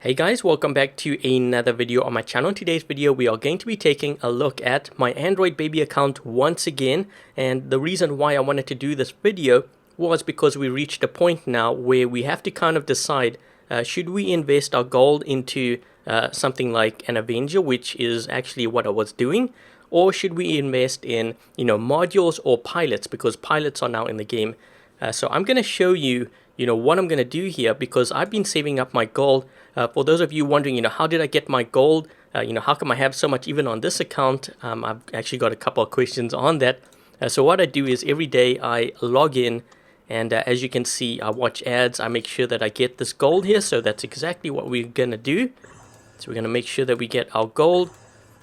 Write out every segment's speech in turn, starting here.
Hey guys, welcome back to another video on my channel. In today's video, we are going to be taking a look at my Android baby account once again. And the reason why I wanted to do this video was because we reached a point now where we have to kind of decide, should we invest our gold into something like an Avenger, which is actually what I was doing, or should we invest in, modules or pilots, because pilots are now in the game. So I'm going to show you, what I'm going to do here, because I've been saving up my gold. For those of you wondering, how did I get my gold? How come I have so much even on this account? I've actually got a couple of questions on that. So what I do is every day I log in, and as you can see, I watch ads. I make sure that I get this gold here. So that's exactly what we're going to do. So we're going to make sure that we get our gold.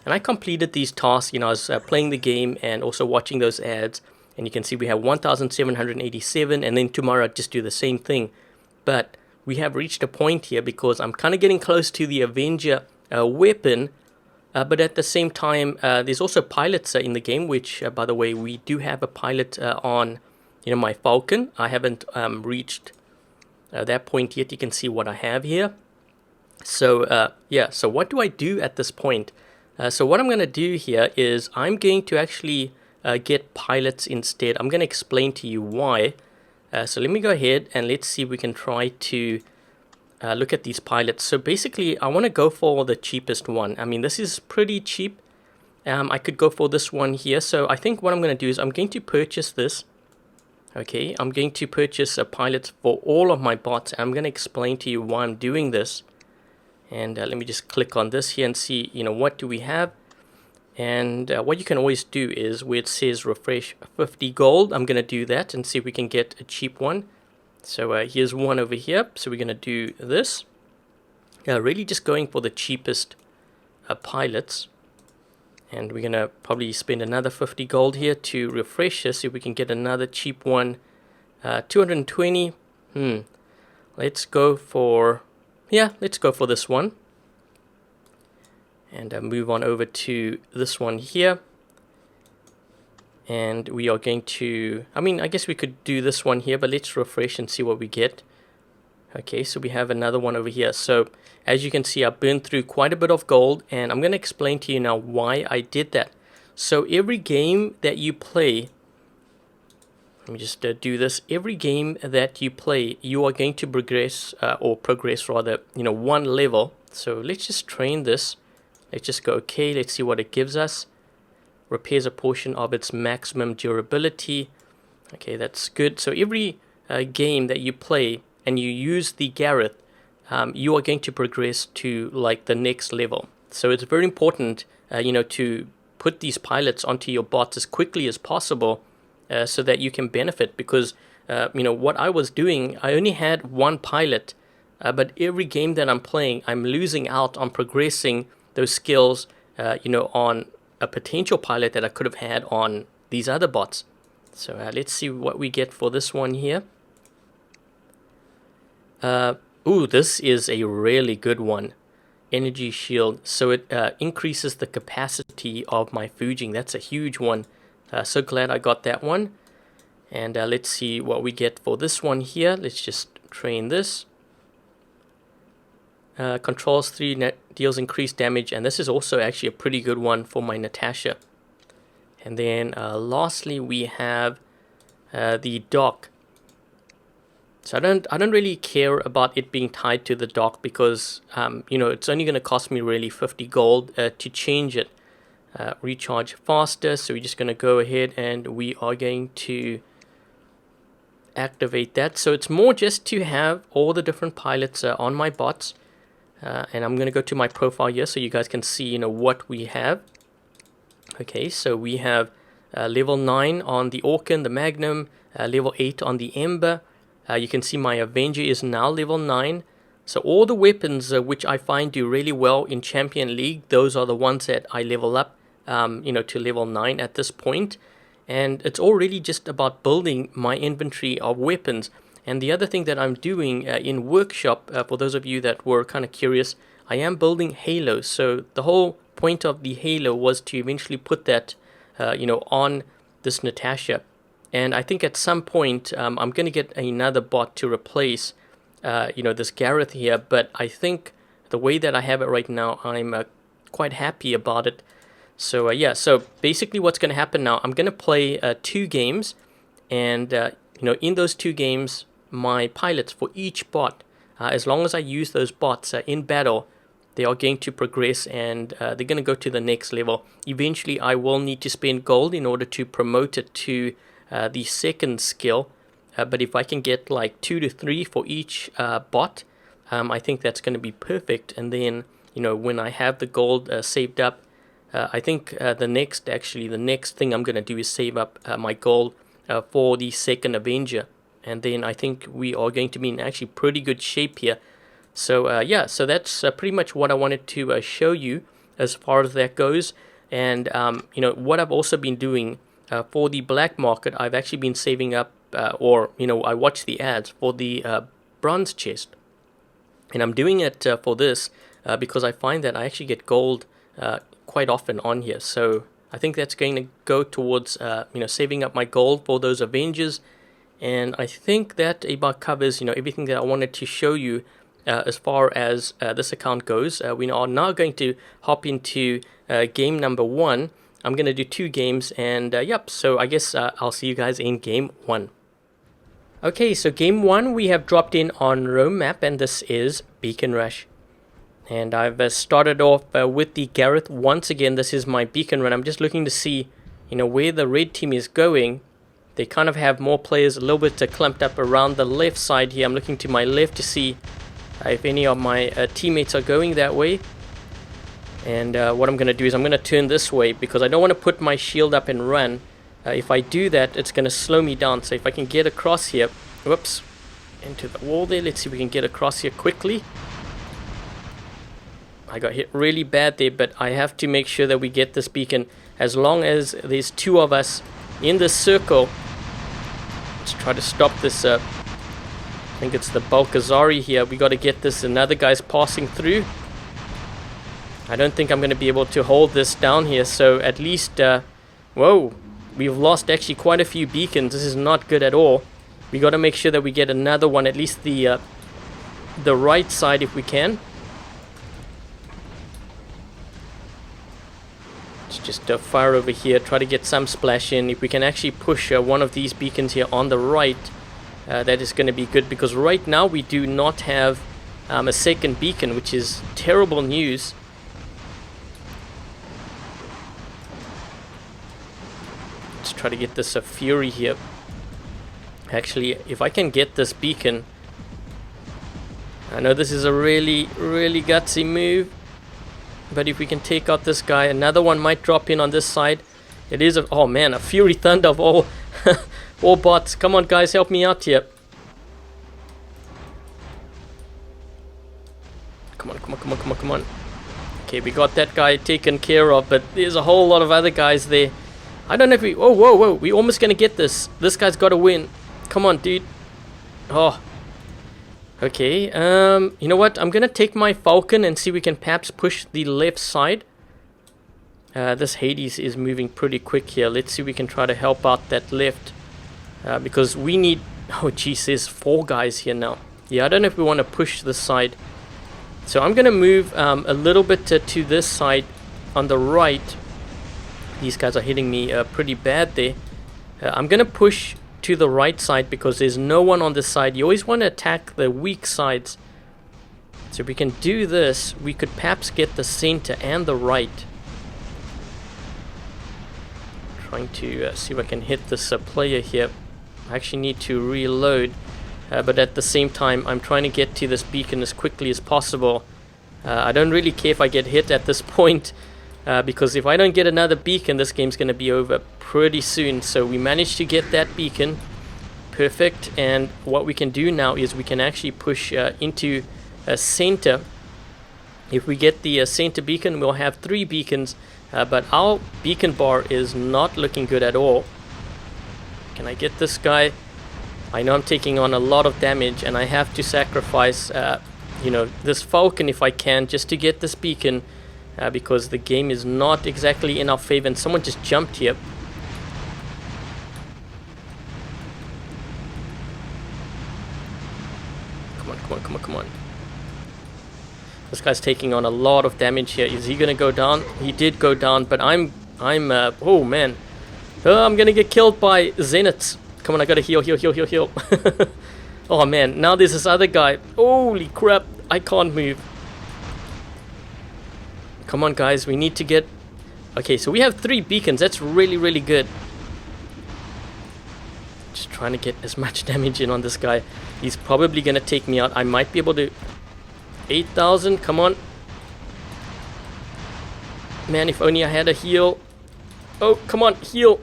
And I completed these tasks. I was playing the game and also watching those ads. And you can see we have 1,787, and then tomorrow I'll just do the same thing. But we have reached a point here because I'm kind of getting close to the Avenger weapon. But at the same time, there's also pilots in the game, which, by the way, we do have a pilot on, my Falcon. I haven't reached that point yet. You can see what I have here. So, so what do I do at this point? So what I'm going to do here is I'm going to actually get pilots instead. I'm going to explain to you why. So let me go ahead and let's see if we can try to look at these pilots. So basically, I want to go for the cheapest one. I mean, this is pretty cheap. I could go for this one here. So I think what I'm going to do is I'm going to purchase this. Okay, I'm going to purchase a pilot for all of my bots. I'm going to explain to you why I'm doing this. And let me just click on this here and see, what do we have? And what you can always do is where it says refresh 50 gold, I'm going to do that and see if we can get a cheap one. So here's one over here. So we're going to do this. Really just going for the cheapest pilots. And we're going to probably spend another 50 gold here to refresh this. See if we can get another cheap one. 220. Let's go for, let's go for this one. And move on over to this one here. And we are going to, I guess we could do this one here, but let's refresh and see what we get. Okay, so we have another one over here. So as you can see, I burned through quite a bit of gold, and I'm going to explain to you now why I did that. So every game that you play, let me just do this. Every game that you play, you are going to progress rather, one level. So let's just train this. Let's just go okay. Let's see what it gives us. Repairs a portion of its maximum durability. Okay, that's good. So every game that you play and you use the Gareth, you are going to progress to like the next level. So it's very important, to put these pilots onto your bots as quickly as possible, so that you can benefit. Because what I was doing, I only had one pilot, but every game that I'm playing, I'm losing out on progressing those skills, on a potential pilot that I could have had on these other bots. So let's see what we get for this one here. This is a really good one. Energy shield. So it increases the capacity of my Fujing. That's a huge one. So glad I got that one. And let's see what we get for this one here. Let's just train this. Controls 3, deals increased damage, and this is also actually a pretty good one for my Natasha. And then lastly, we have the dock. So I don't really care about it being tied to the dock because it's only going to cost me really 50 gold to change it. Recharge faster, so we're just going to go ahead and we are going to activate that. So it's more just to have all the different pilots on my bots. And I'm going to go to my profile here so you guys can see, what we have. Okay, so we have level 9 on the Orkan, the Magnum, level 8 on the Ember. You can see my Avenger is now level 9. So all the weapons which I find do really well in Champion League, those are the ones that I level up, to level 9 at this point. And it's already just about building my inventory of weapons. And the other thing that I'm doing in Workshop, for those of you that were kind of curious, I am building Halo. So the whole point of the Halo was to eventually put that, on this Natasha. And I think at some point I'm going to get another bot to replace, this Gareth here. But I think the way that I have it right now, I'm quite happy about it. So yeah, so basically what's going to happen now, I'm going to play 2 games, and in those 2 games, my pilots for each bot, as long as I use those bots in battle, they are going to progress, and they're going to go to the next level. Eventually, I will need to spend gold in order to promote it to the second skill. But if I can get like 2 to 3 for each bot, I think that's going to be perfect. And then, when I have the gold saved up, I think the next thing I'm going to do is save up my gold for the second Avenger. And then I think we are going to be in actually pretty good shape here. So yeah, so that's pretty much what I wanted to show you as far as that goes. And what I've also been doing for the black market, I've actually been saving up, I watch the ads for the bronze chest, and I'm doing it for this because I find that I actually get gold quite often on here. So I think that's going to go towards saving up my gold for those Avengers. And I think that about covers everything that I wanted to show you as far as this account goes. We are now going to hop into game number 1. I'm going to do 2 games, and yep, so I guess I'll see you guys in game 1. Okay, so game 1 we have dropped in on Rome map, and this is Beacon Rush. And I've started off with the Gareth once again. This is my beacon run. I'm just looking to see where the red team is going. They kind of have more players a little bit clumped up around the left side here. I'm looking to my left to see if any of my teammates are going that way. And what I'm going to do is I'm going to turn this way because I don't want to put my shield up and run. If I do that, it's going to slow me down. So if I can get across here, whoops, into the wall there. Let's see if we can get across here quickly. I got hit really bad there, but I have to make sure that we get this beacon. As long as there's 2 of us in this circle, let's try to stop this I think it's the Balkazari here. We got to get this. Another guy's passing through. I don't think I'm going to be able to hold this down here. So at least, whoa, we've lost actually quite a few beacons. This is not good at all. We got to make sure that we get another one, at least the right side if we can. Let's just fire over here. Try to get some splash in. If we can actually push one of these beacons here on the right, that is going to be good, because right now we do not have a second beacon, which is terrible news. Let's try to get this Fury here. Actually, if I can get this beacon, I know this is a really, really gutsy move, but if we can take out this guy, another one might drop in on this side. It is a, oh man, a Fury Thunder of all all bots. Come on guys, help me out here. Come on, come on, come on, come on, come on. Okay, we got that guy taken care of, but there's a whole lot of other guys there. I don't know if we, oh, whoa, whoa, we're almost gonna get this. This guy's got to win. Come on, dude. Oh. Okay, you know what? I'm gonna take my Falcon and see if we can perhaps push the left side. This Hades is moving pretty quick here. Let's see if we can try to help out that left. Because we need... Oh, geez, there's 4 guys here now. Yeah, I don't know if we want to push this side. So I'm going to move a little bit to this side on the right. These guys are hitting me pretty bad there. I'm going to push to the right side because there's no one on this side. You always want to attack the weak sides. So if we can do this, we could perhaps get the center and the right. Trying to see if I can hit this player here. I actually need to reload, but at the same time I'm trying to get to this beacon as quickly as possible. I don't really care if I get hit at this point, because if I don't get another beacon, this game's going to be over pretty soon. So we managed to get that beacon. Perfect. And what we can do now is we can actually push into a center. If we get the center beacon, we'll have 3 beacons. But our beacon bar is not looking good at all. Can I get this guy? I know I'm taking on a lot of damage, and I have to sacrifice, this Falcon if I can, just to get this beacon, because the game is not exactly in our favor. And someone just jumped here. Come on, come on, come on, come on. The This guy's taking on a lot of damage here. Is he gonna go down? He did go down, but oh man. Oh, I'm gonna get killed by Zeniths. Come on, I gotta heal. Oh man, now there's this other guy. Holy crap, I can't move. Come on guys, we need to get... Okay, so we have 3 beacons. That's really good. Just trying to get as much damage in on this guy. He's probably gonna take me out. I might be able to... 8,000, come on. Man, if only I had a heal. Oh, come on, heal.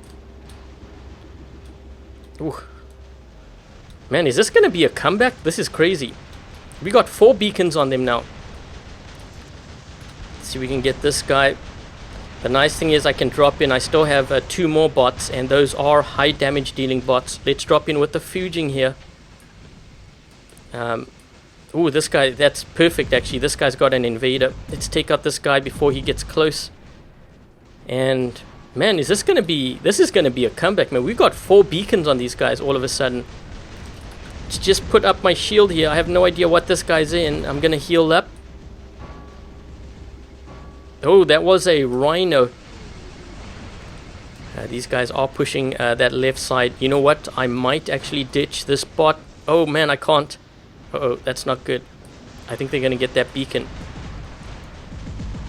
Ooh. Man, is this gonna be a comeback? This is crazy. We got 4 beacons on them now. Let's see if we can get this guy. The nice thing is I can drop in. I still have 2 more bots, and those are high damage dealing bots. Let's drop in with the fuging here. Ooh, this guy, that's perfect actually. This guy's got an invader. Let's take out this guy before he gets close. And man, this is gonna be a comeback, man. We got 4 beacons on these guys all of a sudden. Let's just put up my shield here. I have no idea what this guy's in. I'm gonna heal up. Oh, that was a rhino. These guys are pushing that left side. You know what? I might actually ditch this bot. Oh man, I can't. Uh-oh, that's not good. I think they're gonna get that beacon.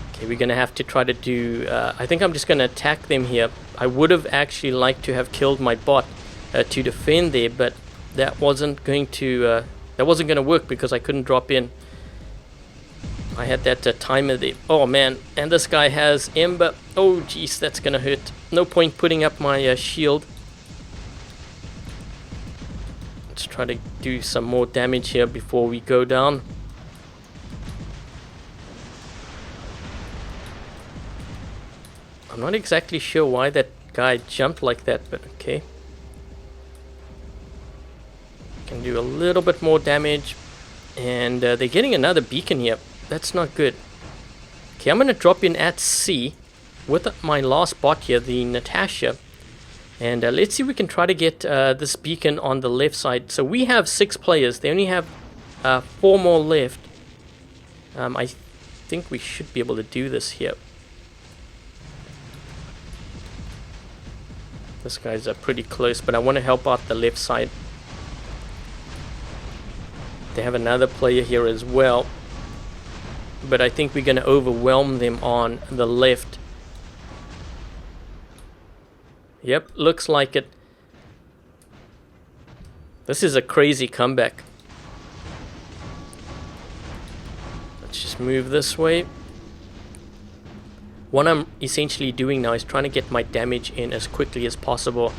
Okay, we're gonna have to try to do... I think I'm just gonna attack them here. I would have actually liked to have killed my bot to defend there, but that wasn't going to work because I couldn't drop in. I had that timer there. Oh man, and this guy has Ember. Oh jeez, that's gonna hurt. No point putting up my shield. Let's try to do some more damage here before we go down. I'm not exactly sure why that guy jumped like that, but okay. Can do a little bit more damage. And they're getting another beacon here. That's not good. Okay, I'm going to drop in at C with my last bot here, the Natasha. And let's see if we can try to get this beacon on the left side. So we have 6 players. They only have 4 more left. I think we should be able to do this here. This guy's pretty close, but I want to help out the left side. They have another player here as well. But I think we're going to overwhelm them on the left. Yep, looks like it. This is a crazy comeback. Let's just move this way. What I'm essentially doing now is trying to get my damage in as quickly as possible.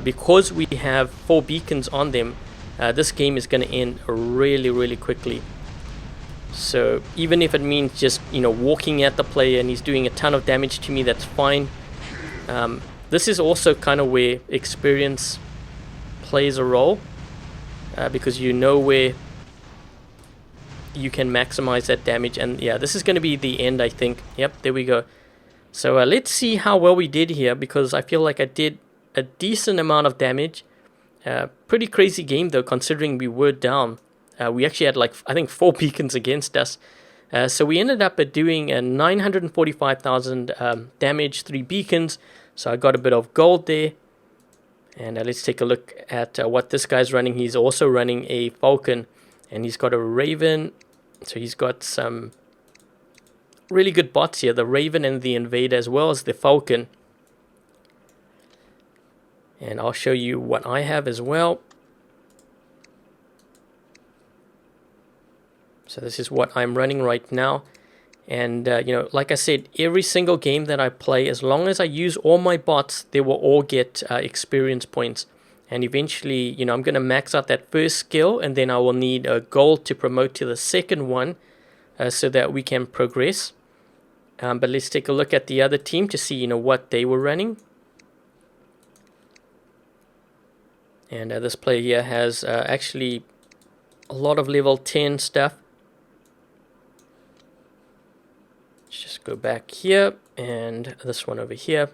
Because we have 4 beacons on them, this game is going to end really quickly. So even if it means just, you know, walking at the player and he's doing a ton of damage to me, that's fine. This is also kind of where experience plays a role, because you know where you can maximize that damage. And yeah, this is going to be the end, I think. Yep, there we go. So let's see how well we did here, because I feel like I did a decent amount of damage. Pretty crazy game though, considering we were down. We actually had like, I think 4 beacons against us. So we ended up doing 945,000 damage, 3 beacons. So I got a bit of gold there. And let's take a look at what this guy's running. He's also running a Falcon, and he's got a Raven. So he's got some really good bots here, the Raven and the Invader, as well as the Falcon. And I'll show you what I have as well. So this is what I'm running right now. And you know, like I said, every single game that I play, as long as I use all my bots, they will all get experience points. And eventually, you know, I'm going to max out that first skill, and then I will need a gold to promote to the second one, so that we can progress. But let's take a look at the other team to see, you know, what they were running. And this player here has actually a lot of level 10 stuff. Let's just go back here, and this one over here.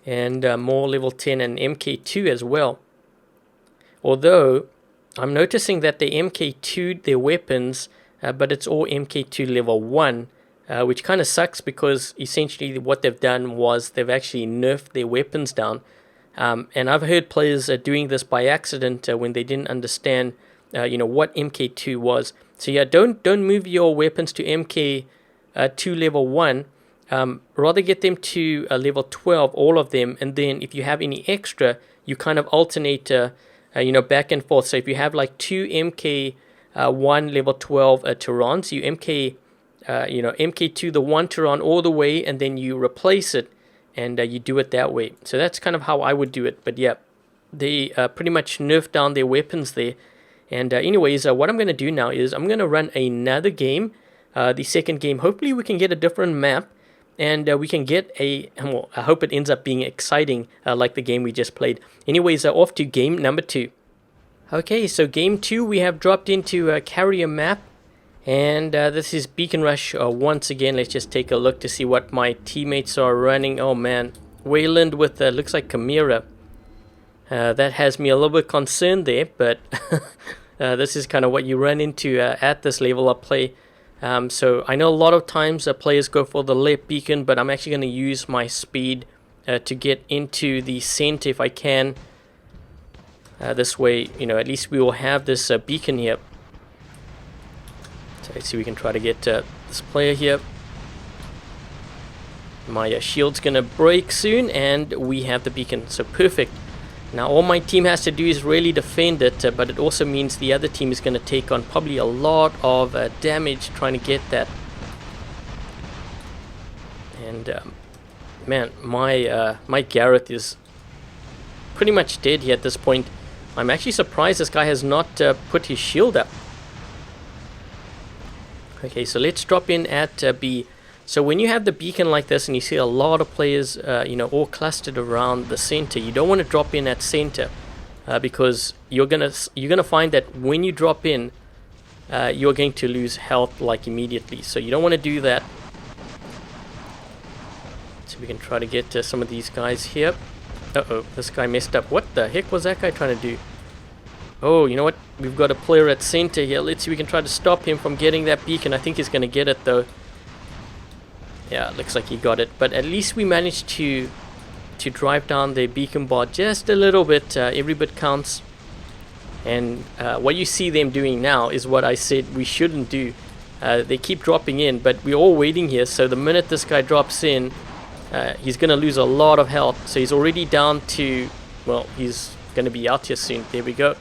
And more level 10 and MK2 as well. Although, I'm noticing that the MK2, their weapons, but it's all MK2 level 1, which kind of sucks because essentially what they've done was they've actually nerfed their weapons down. And I've heard players doing this by accident when they didn't understand what MK2 was. So yeah, don't move your weapons to MK2 level 1. Rather get them to level 12, all of them, and then if you have any extra, you kind of alternate back and forth. So if you have like 2 MK1 level 12 Tehran, you MK2 the 1 Tehran all the way, and then you replace it, and you do it that way. So that's kind of how I would do it. But yeah, they pretty much nerfed down their weapons there. And anyways, what I'm going to do now is I'm going to run another game, the second game. Hopefully we can get a different map, and we can get well, I hope it ends up being exciting like the game we just played. Anyways, off to game number 2. Okay, so game 2 we have dropped into carrier map. And this is Beacon Rush once again. Let's just take a look to see what my teammates are running. Oh man, Wayland with looks like Chimera. That has me a little bit concerned there, but this is kind of what you run into at this level of play. So I know a lot of times players go for the left beacon, but I'm actually going to use my speed to get into the center if I can. This way, at least we will have this beacon here. So let's see, we can try to get this player here. My shield's going to break soon, and we have the beacon. So perfect. Now all my team has to do is really defend it, but it also means the other team is going to take on probably a lot of damage trying to get that. And man, my Gareth is pretty much dead here at this point. I'm actually surprised this guy has not put his shield up. Okay, so let's drop in at B. So when you have the beacon like this and you see a lot of players, all clustered around the center, you don't want to drop in at center because you're gonna find that when you drop in, you're going to lose health like immediately. So you don't want to do that. So we can try to get some of these guys here. Uh-oh, this guy messed up. What the heck was that guy trying to do? Oh, you know what? We've got a player at center here. Let's see if we can try to stop him from getting that beacon. I think he's going to get it though. Yeah, looks like he got it. But at least we managed to drive down the beacon bar just a little bit. Every bit counts. And what you see them doing now is what I said we shouldn't do. They keep dropping in, but we're all waiting here. So the minute this guy drops in, he's going to lose a lot of health. So he's already down to, well, he's going to be out here soon. There we go.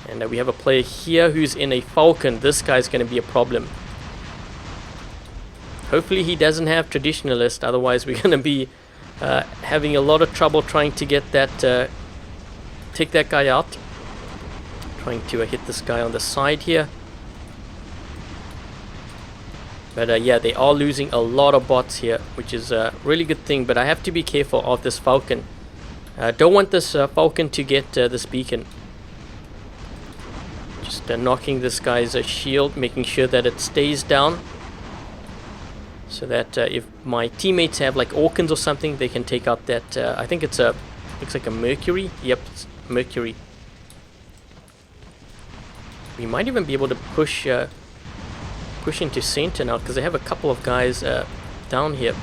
And we have a player here who's in a Falcon. This guy's going to be a problem. Hopefully he doesn't have Traditionalist. Otherwise we're going to be having a lot of trouble trying to get that, take that guy out. Trying to hit this guy on the side here. But yeah, they are losing a lot of bots here, which is a really good thing. But I have to be careful of this Falcon. Don't want this Falcon to get this beacon. Just knocking this guy's shield, making sure that it stays down. So that if my teammates have like Orkans or something, they can take out that, I think it's looks like a Mercury. Yep, it's Mercury. We might even be able to push into center now, because they have a couple of guys down here.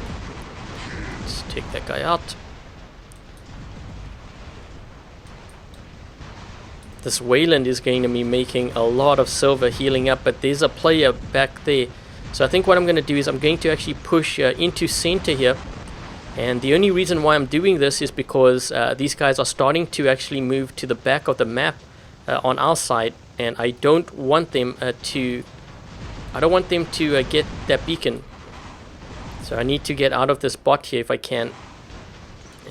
Let's take that guy out. This Wayland is going to be making a lot of silver healing up, but there's a player back there. So I think what I'm going to do is I'm going to actually push into center here. And the only reason why I'm doing this is because these guys are starting to actually move to the back of the map on our side. And I don't want them to get that beacon. So I need to get out of this bot here if I can.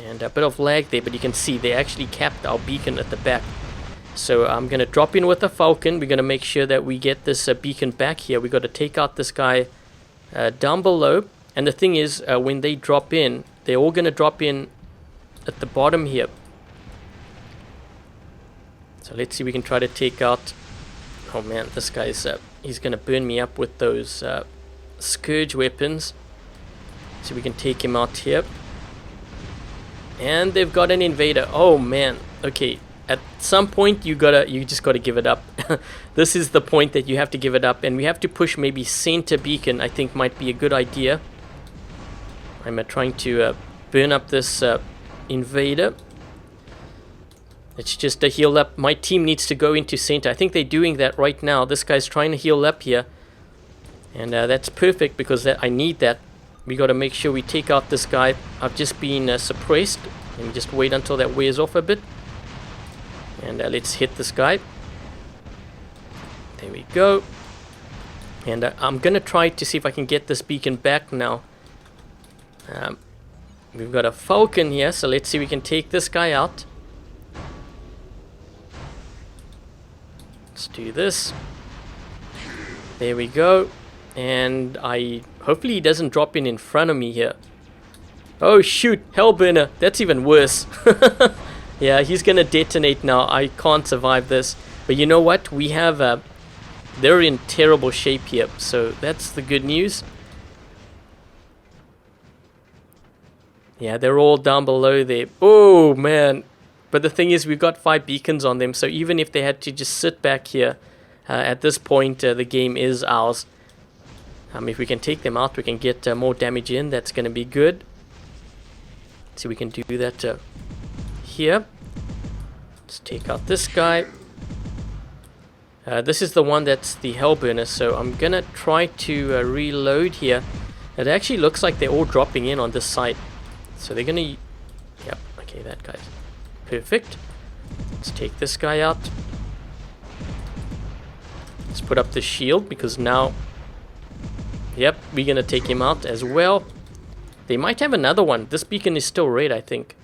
And a bit of lag there, but you can see they actually capped our beacon at the back. So I'm going to drop in with a Falcon. We're going to make sure that we get this beacon back here. We've got to take out this guy down below. And the thing is, when they drop in, they're all going to drop in at the bottom here. So let's see if we can try to take out... Oh man, this guy's... he's going to burn me up with those Scourge weapons. So we can take him out here. And they've got an invader. Oh man, okay. at some point you just gotta give it up. This is the point that you have to give it up, and we have to push maybe center beacon. I think might be a good idea. I'm trying to burn up this invader. It's just a heal up. My team needs to go into center. I think they're doing that right now. This guy's trying to heal up here, and that's perfect because I need that. We got to make sure we take out this guy. I've just been suppressed. Let me just wait until that wears off a bit. And let's hit this guy. There we go. And I'm going to try to see if I can get this beacon back now. We've got a falcon here, so let's see if we can take this guy out. Let's do this. There we go. And hopefully he doesn't drop in front of me here. Oh shoot, Hellburner, that's even worse. Yeah, he's gonna detonate now. I can't survive this. But you know what? We have they're in terrible shape here, so that's the good news. Yeah, they're all down below there. Oh man. But the thing is, we've got 5 beacons on them, so even if they had to just sit back here, at this point the game is ours. If we can take them out, we can get more damage in. That's going to be good. So we can do that here. Let's take out this guy. This is the one that's the Hellburner, so I'm going to try to reload here. It actually looks like they're all dropping in on this side. So they're going to... Yep, okay, that guy's perfect. Let's take this guy out. Let's put up the shield because now... Yep, we're going to take him out as well. They might have another one. This beacon is still red, I think.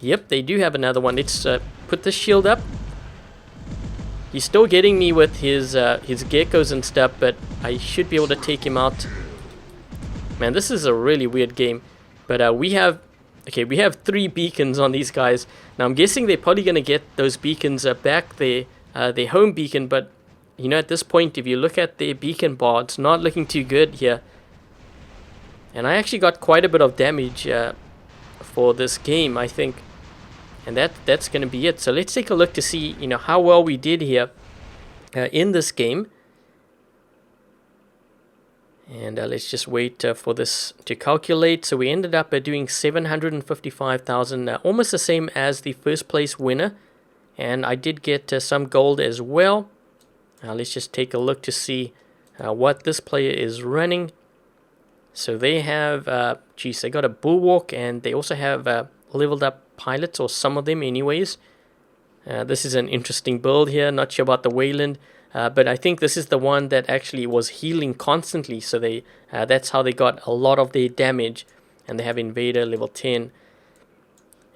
Yep, they do have another one. Let's put the shield up. He's still getting me with his geckos and stuff, but I should be able to take him out. Man, this is a really weird game. But we have 3 beacons on these guys. Now I'm guessing they're probably going to get those beacons back, their home beacon, but you know, at this point, if you look at their beacon bar, it's not looking too good here. And I actually got quite a bit of damage for this game, I think. And that's going to be it. So let's take a look to see, you know, how well we did here in this game. And let's just wait for this to calculate. So we ended up doing 755,000, almost the same as the first place winner. And I did get some gold as well. Let's just take a look to see what this player is running. So they have, geez, they got a bulwark, and they also have leveled up pilots, or some of them anyways. This is an interesting build here. Not sure about the Wayland, but I think this is the one that actually was healing constantly. So they that's how they got a lot of their damage. And they have Invader level 10.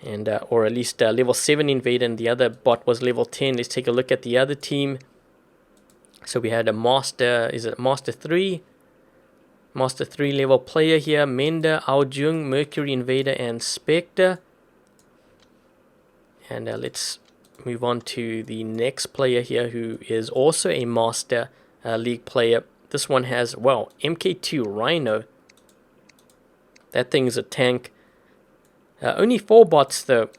And or at least level 7 Invader, and the other bot was level 10. Let's take a look at the other team. So we had a Master, is it Master 3? Master 3 level player here. Mender, Aojung, Mercury Invader, and Spectre. And let's move on to the next player here, who is also a Master League player. This one has, well, MK2 Rhino. That thing's a tank. Only 4 bots though.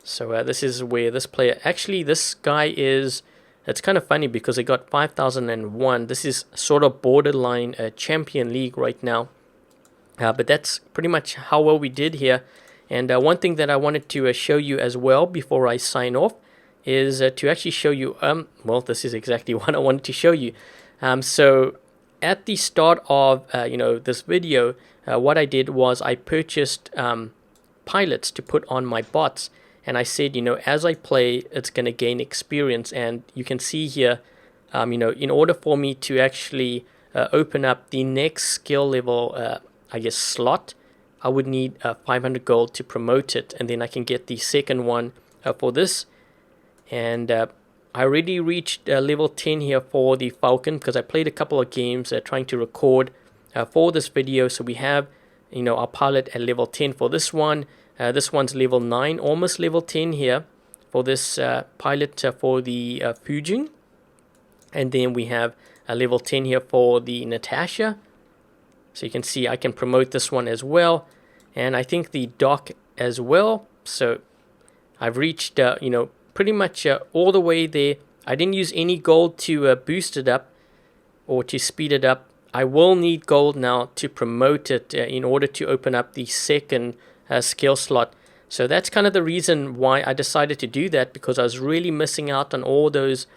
So this is where this player, actually this guy is... It's kind of funny because they got 5,001. This is sort of borderline champion league right now. But that's pretty much how well we did here. And one thing that I wanted to show you as well before I sign off is to actually show you, well, this is exactly what I wanted to show you. So at the start of, you know, this video, what I did was I purchased pilots to put on my bots. And I said, you know, as I play, it's going to gain experience. And you can see here, you know, in order for me to actually open up the next skill level, I guess, slot, I would need 500 gold to promote it. And then I can get the second one for this. And I already reached level 10 here for the Falcon because I played a couple of games trying to record for this video. So we have, you know, our pilot at level 10 for this one. This one's level 9, almost level 10 here for this pilot for the Fujin. And then we have a level 10 here for the Natasha. So you can see I can promote this one as well. And I think the Doc as well. So I've reached, pretty much all the way there. I didn't use any gold to boost it up or to speed it up. I will need gold now to promote it in order to open up the second skill slot. So that's kind of the reason why I decided to do that, because I was really missing out on all those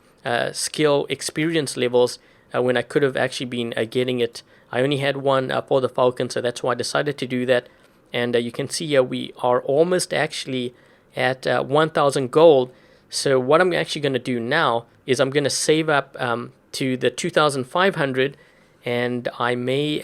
skill experience levels when I could have actually been getting it. I only had one for the Falcon, so that's why I decided to do that. And you can see here we are almost actually at 1,000 gold. So what I'm actually going to do now is I'm going to save up to the 2,500, and I may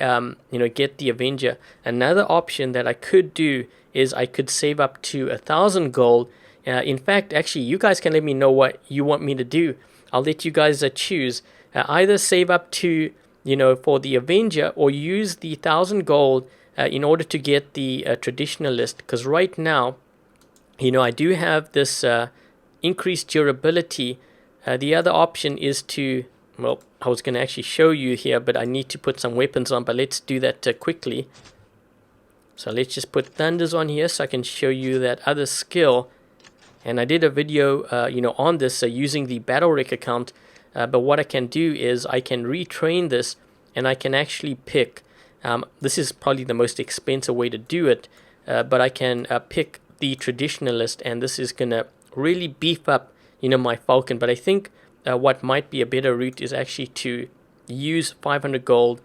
get the Avenger. Another option that I could do is I could save up to 1,000 gold. In fact, actually, you guys can let me know what you want me to do. I'll let you guys choose. Either save up to, for the Avenger, or use the 1,000 gold in order to get the Traditionalist. Because right now, I do have this increased durability. The other option is to, well, I was going to actually show you here, but I need to put some weapons on, but let's do that quickly. So let's just put Thunders on here so I can show you that other skill. And I did a video, on this using the Battle Wreck account. But what I can do is I can retrain this, and I can actually pick. This is probably the most expensive way to do it, but I can pick the Traditionalist, and this is gonna really beef up, my Falcon. But I think what might be a better route is actually to use 500 gold.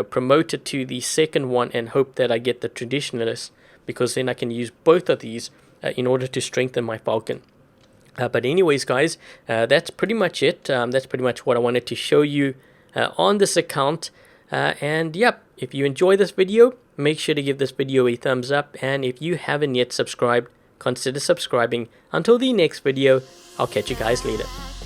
Promote it to the second one and hope that I get the Traditionalist, because then I can use both of these in order to strengthen my Falcon. But anyways, guys, that's pretty much it. That's pretty much what I wanted to show you on this account. And yep, if you enjoy this video, make sure to give this video a thumbs up. And if you haven't yet subscribed, consider subscribing. Until the next video, I'll catch you guys later.